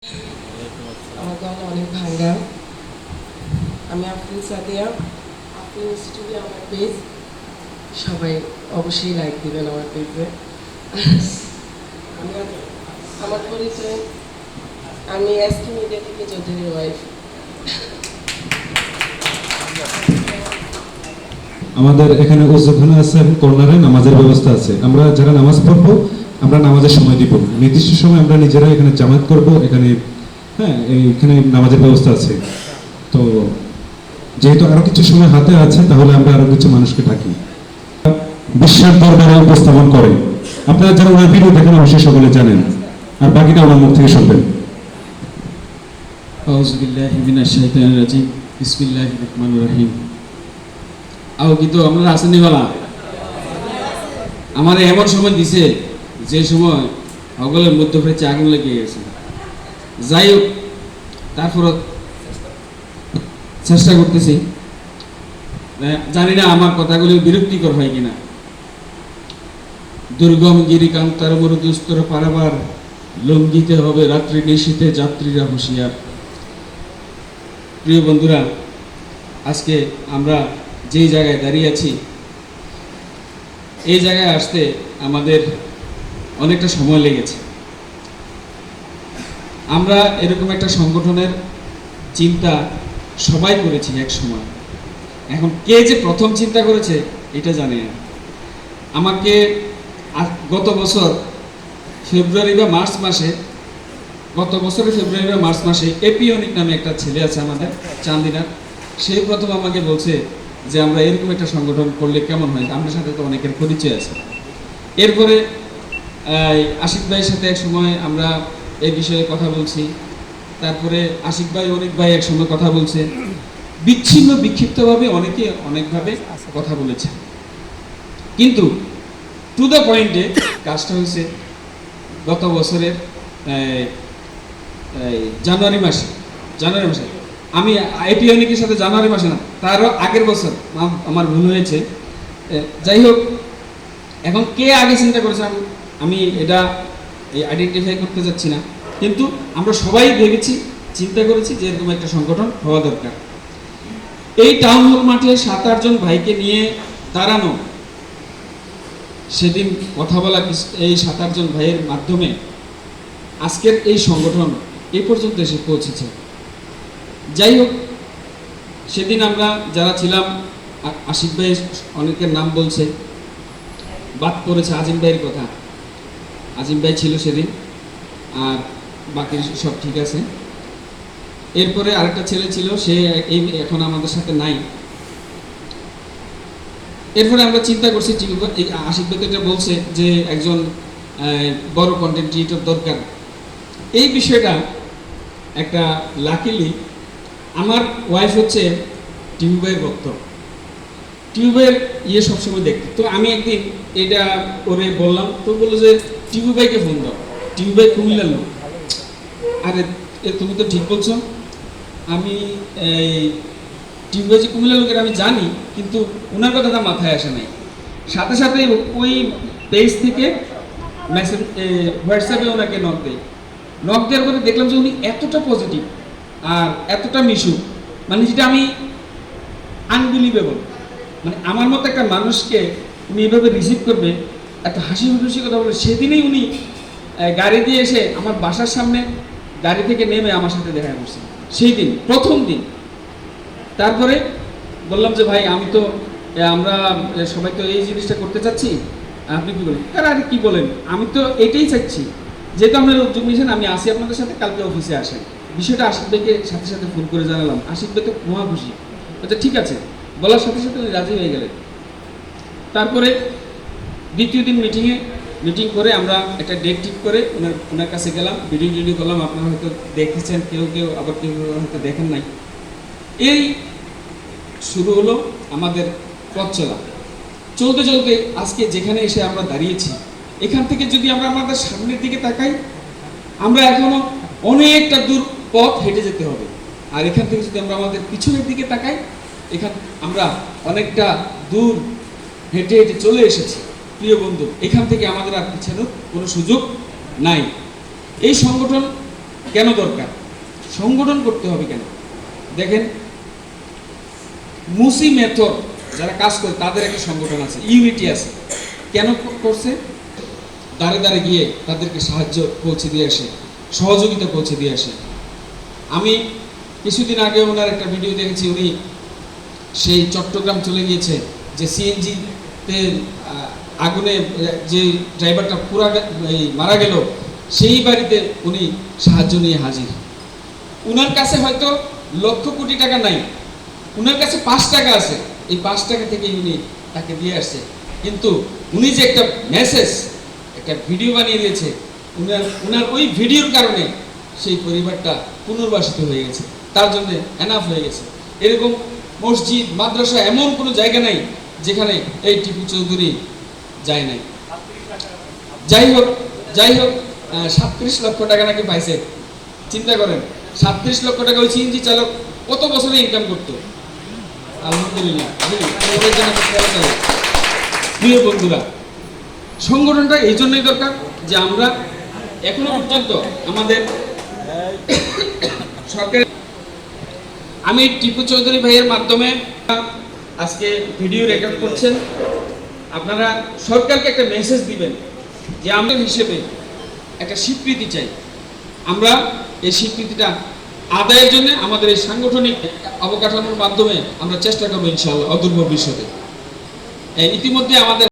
আমার গলা অনেক ভাঙ্গা। আমি আফরিন সাদিয়া, আফরিন স্টুডিও আমার পেজ, সবাই অবশ্যই লাইক দিবেন আমার পেজে। আমি আমার পরিচয়, আমি এসকে মিডিয়া থেকে চৌধুরীর ওয়াইফ। আমাদের এখানে ওযুখানা আছে, কর্নারে নামাজের ব্যবস্থা আছে। আমরা যারা নামাজ পড়বো আমরা নামাজের সময় দিব, নির্দিষ্ট সময় আমরা নিজেরা এখানে জামাত করব। এখানে এখানে নামাজের ব্যবস্থা আছে। তো যেহেতু আরো কিছু সময় হাতে আছে, তাহলে আমরা আরো কিছু মানুষকে ডাকি বিশ্বের দরবারে উপস্থাপন করে। আপনারা যারা ওনার ভিডিও দেখেন অবশ্যই সকলে জানেন, আর বাকিটা ওনার মুখ থেকে শুনবেন। আউযু বিল্লাহি মিনাশ শাইতানির রাজিম, বিসমিল্লাহির রহমানির রহিম। কি তো আমরা আসেনি বলা আমার এমন সময় দিছে যে সময় সকলের মধ্যে ফেলে আগুন লেগে গেছে। যাই হোক, তারপর চেষ্টা করতেছি, জানি না আমার কথাগুলি বিরক্তিকর হয় কিনা। দুর্গম গিরিকান্তার মরুদুস্তর পারাবার, লঙ্ঘিতে হবে রাত্রি নিশীথে যাত্রীরা হুঁশিয়ার। প্রিয় বন্ধুরা, আজকে আমরা যেই জায়গায় দাঁড়িয়ে আছি, এই জায়গায় আসতে আমাদের অনেকটা সময় লেগেছে। আমরা এরকম একটা সংগঠনের চিন্তা সবাই করেছি এক সময়। এখন কে যে প্রথম চিন্তা করেছে এটা জানি না। আমাকে গত বছর ফেব্রুয়ারি বা মার্চ মাসে, গত বছরের ফেব্রুয়ারি বা মার্চ মাসে এপিওনিক নামে একটা ছেলে আছে আমাদের চান্দিনার, সেই প্রথম আমাকে বলছে যে আমরা এরকম একটা সংগঠন করলে কেমন হয়, আমাদের সাথে তো অনেকের পরিচয় আছে। এরপরে আশিক ভাইয়ের সাথে এক সময় আমরা এই বিষয়ে কথা বলছি। তারপরে আশিক ভাই, অনেক ভাই এক সময় কথা বলছে, বিচ্ছিন্ন বিক্ষিপ্তভাবে অনেকে অনেকভাবে কথা বলেছে। কিন্তু টু দ্য পয়েন্টে কাজটা হয়েছে গত বছরের জানুয়ারি মাসে। আমি এপিওনিকের সাথে জানুয়ারি মাসে না, তারও আগের বছর, আমার ভুল হয়েছে। যাই হোক, এখন কে আগে চিন্তা করেছে আমি এটা আইডেন্টিফাই করতে যাচ্ছি না, কিন্তু আমরা সবাই ভেবেছি, চিন্তা করেছি যে এরকম একটা সংগঠন হওয়া দরকার। এই টাউন হল মাঠে 7-8 জন ভাইকে নিয়ে দাঁড়ানো, সেদিন কথা বলা, এই 7-8 জন ভাইয়ের মাধ্যমে আজকের এই সংগঠন এই পর্যন্ত এসে পৌঁছেছে। যাই হোক, সেদিন আমরা যারা ছিলাম, আশিক ভাই অনেকের নাম বলছে, বাদ করেছে আজিম ভাইয়ের কথা। আজিম ভাই ছিল সেদিন, আর বাকি সব ঠিক আছে। এরপরে আরেকটা ছেলে ছিল, সে এখন আমাদের সাথে নাই। এরপরে আমরা চিন্তা করছি, আশিক ভাই এটা বলছে যে একজন বড় কন্টেন্ট ক্রিয়েটর দরকার। এই বিষয়টা একটা লাকিলি আমার ওয়াইফ হচ্ছে টিভি ভাইয়ের ভক্ত, টিভি ভাইয়ের সবসময় দেখতে। তো আমি একদিন এটা ওরে বললাম, তো বললো যে টিভি ভাইকে ফোন দাও, টিভি ভাই কুমিল্লার লোক। আরে তুমি তো ঠিক বলছো, আমি এই টিভি ভাই যে কুমিল্লার লোকের আমি জানি, কিন্তু ওনার কথাটা মাথায় আসে নাই। সাথে সাথে ওই পেজ থেকে মেসেজ, হোয়াটসঅ্যাপে ওনাকে নক দেওয়ার পরে দেখলাম যে উনি এতটা পজিটিভ আর এতটা মিশুক, মানে যেটা আমি আনবিলিভেবল। মানে আমার মতো একটা মানুষকে উনি এভাবে রিসিভ করবে, এত হাসি খুশি কথা বলবে। সেদিনেই উনি গাড়ি দিয়ে এসে আমার বাসার সামনে গাড়ি থেকে নেমে আমার সাথে দেখা করছে, সেই দিন প্রথম দিন। তারপরে বললাম যে ভাই, আমি তো আমরা সবাই তো এই জিনিসটা করতে চাচ্ছি, আপনি কী বলেন? আরে কী বলেন, আমি তো এটাই চাচ্ছি, যেহেতু আপনারা উদ্যোগ নিয়েছেন, আমি আসি আপনাদের সাথে, কালকে অফিসে আসেন। বিষয়টা আশিক ভাইকে সাথে সাথে ফোন করে জানালাম। আশিক ভাই তো মহা খুশি, আচ্ছা ঠিক আছে বলার সাথে সাথে উনি রাজি হয়ে গেলেন। তারপরে দ্বিতীয় দিন মিটিং করে আমরা একটা ডেট ঠিক করে ওনার কাছে গেলাম, ভিডিও করলাম। আপনারা হয়তো দেখেছেন, কেউ আবার কেউ হয়তো দেখেন নাই। এই শুরু হলো আমাদের পথ চলতে চলতে আজকে যেখানে এসে আমরা দাঁড়িয়েছি, এখান থেকে যদি আমরা আমাদের সামনের দিকে তাকাই, আমরা এখনো অনেকটা দূর পথ হেঁটে যেতে হবে। আর এখান থেকে যদি আমরা আমাদের পিছনের দিকে তাকাই, আমরা অনেকটা দূর হেঁটে চলে এসেছি। প্রিয় বন্ধু, এখান থেকে আমাদের আর পিছানোর কোনো সুযোগ নাই। এই সংগঠন কেন দরকার, সংগঠন করতে হবে কেন? দেখেন, মুসি মেথড যারা কাজ করে তাদের একটা সংগঠন আছে, ইউনিটি আছে। কেন করছে? দাঁড়ে দাঁড়ে গিয়ে তাদেরকে সাহায্য পৌঁছে দিয়ে আসে, সহযোগিতা পৌঁছে দিয়ে আসে। আমি কিছুদিন আগে ওনার একটা ভিডিও দেখেছি, উনি সেই চট্টগ্রাম চলে গিয়েছে, যে সিএনজিতে আগুনে যে ড্রাইভারটা মারা গেল, সেই বাড়িতে উনি সাহায্য নিয়ে হাজির। উনার কাছে হয়তো লক্ষ কোটি টাকা নাই, উনার কাছে 5 টাকা আছে, এই 5 টাকা থেকে উনি তাকে দিয়ে আসছে। কিন্তু উনি যে একটা মেসেজ, একটা ভিডিও বানিয়ে দিয়েছে, উনার ওই ভিডিওর কারণে সেই পরিবারটা পুনর্বাসিত হয়ে গেছে, তার জন্য এনাফ হয়ে গেছে। এরকম মসজিদ, মাদ্রাসা, এমন কোনো জায়গা নাই যেখানে এই টিপু চৌধুরী যায় নাই। যাই হোক 37 লক্ষ টাকা নাকি পাইছে। চিন্তা করেন, 37 লক্ষ টাকা ওই সিএনজি চালক কত বছরে ইনকাম করতো? আলহামদুলিল্লাহ। প্রিয় বন্ধুরা, সংগঠনটা এই জন্যই দরকার যে আমরা এখনো পর্যন্ত আমাদের সরকার, আমি টিপু চৌধুরী ভাইয়ের মাধ্যমে আজকে ভিডিও রেকর্ড করছেন, আপনারা সরকারকে একটা মেসেজ দিবেন যে আমরা হিসেবে একটা স্বীকৃতি চাই। আমরা এই স্বীকৃতিটা আদায়ের জন্য আমাদের এই সাংগঠনিক অবকাঠামোর মাধ্যমে আমরা চেষ্টা করবো ইনশাআল্লাহ অদূর ভবিষ্যতে। ইতিমধ্যে আমাদের